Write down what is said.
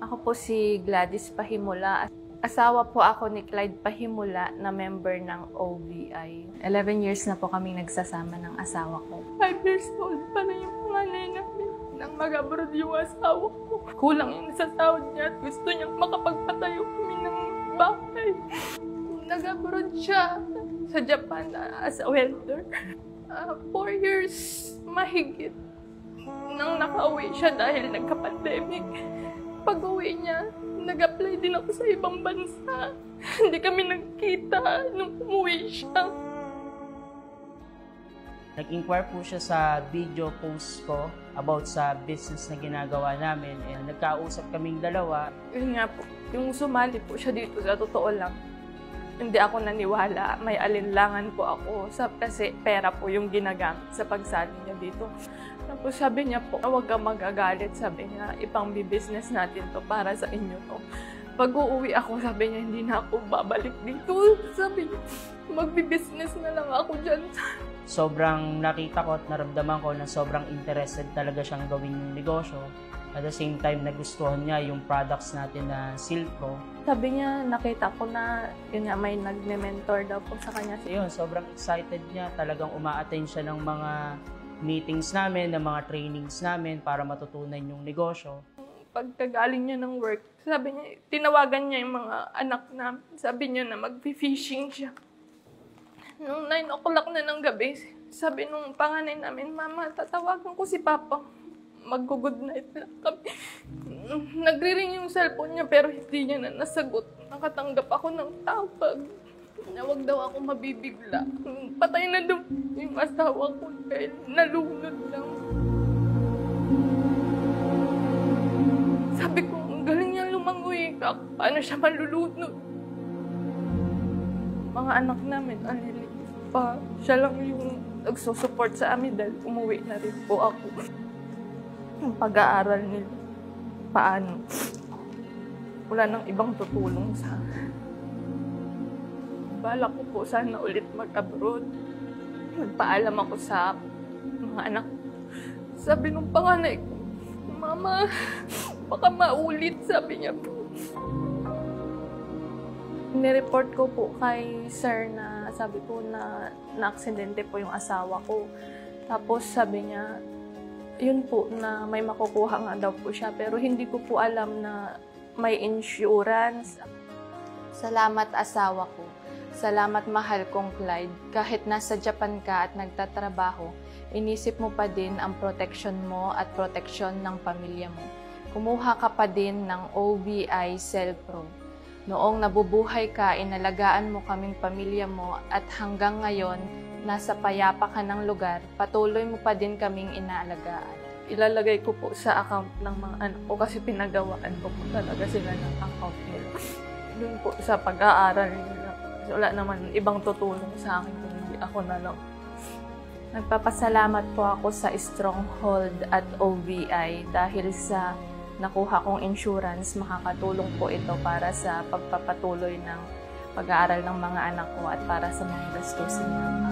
Ako po si Gladys Pahimula. Asawa po ako ni Clyde Pahimula na member ng OBI. 11 years na po kaming nagsasama ng asawa ko. 5 years old pa na yung panganay namin. Nang mag-abroad yung asawa ko. Kulang yung sa sahod niya at gusto niyang makapagpatayo kami ng bahay. Nag-abroad siya sa Japan as a welder. 4 years mahigit nang nakauwi siya dahil nagka-pandemic. Pag-uwi niya, nag-apply din ako sa ibang bansa. Hindi kami nagkita nung umuwi siya. Nag-inquire po siya sa video post ko about sa business na ginagawa namin. And nagkausap kaming dalawa. Yun nga po, yung sumali po siya dito sa totoo lang. Hindi ako naniwala. May alinlangan po ako kasi pera po yung ginagamit sa pagsali niya dito. Tapos sabi niya po, huwag kang magagalit. Sabi niya, ipang-business natin to para sa inyo to. Pag uuwi ako, sabi niya, hindi na ako babalik dito. Sabi niya, magbi-business na lang ako dyan. Sobrang nakita ko at naramdaman ko na sobrang interested talaga siyang gawin yung negosyo. At the same time, nagustuhan niya yung products natin na Silpro. Sabi niya, nakita ko na yun nga, may nag-mentor daw po sa kanya. So yun, sobrang excited niya. Talagang uma-attend siya ng mga meetings namin, ng mga trainings namin para matutunan yung negosyo. Pagkagaling niya ng work, sabi niya, tinawagan niya yung mga anak namin. Sabi niya na mag-fishing siya. Nung 9 o'clock na ng gabi, sabi nung panganay namin, Mama, tatawagan ko si Papa. Mag-good night lang kami. Nagre-ring yung cellphone niya pero hindi niya na nasagot. Nakatanggap ako ng tawag. Huwag daw ako mabibigla. Patay na daw yung asawa ko dahil nalunod lang. Sabi ko, ang galing niya lumangoy. Paano siya malulunod? Mga anak namin, alilig pa. Siya lang yung nagsusupport sa amin dahil umuwi na rin po ako. Yung pag-aaral nila, paano? Wala nang ibang tutulong sa akin. Bala ko po sana ulit mag-abroad. Nagpaalam ako sa mga anak. Sabi nung panganay ko, Mama, baka maulit, sabi niya po. Nireport ko po kay sir na sabi ko na na-aksidente po yung asawa ko. Tapos sabi niya, yun po na may makukuha nga daw po siya. Pero hindi ko po alam na may insurance. Salamat asawa ko. Salamat mahal kong Clyde. Kahit nasa Japan ka at nagtatrabaho, inisip mo pa din ang protection mo at protection ng pamilya mo. Kumuha ka pa din ng OBI Silpro. Noong nabubuhay ka, inalagaan mo kaming pamilya mo at hanggang ngayon, nasa payapa ka ng lugar, patuloy mo pa din kaming inaalagaan. Ilalagay ko po sa account ng mga anak ko kasi pinagawaan ko po talaga sila ng account nila. Doon po sa pag-aaral nila. Wala naman ibang tutulong sa akin kung hindi ako na lang. Nagpapasalamat po ako sa Stronghold at OBI dahil sa nakuha kong insurance, makakatulong po ito para sa pagpapatuloy ng pag-aaral ng mga anak ko at para sa mga gastusin niya.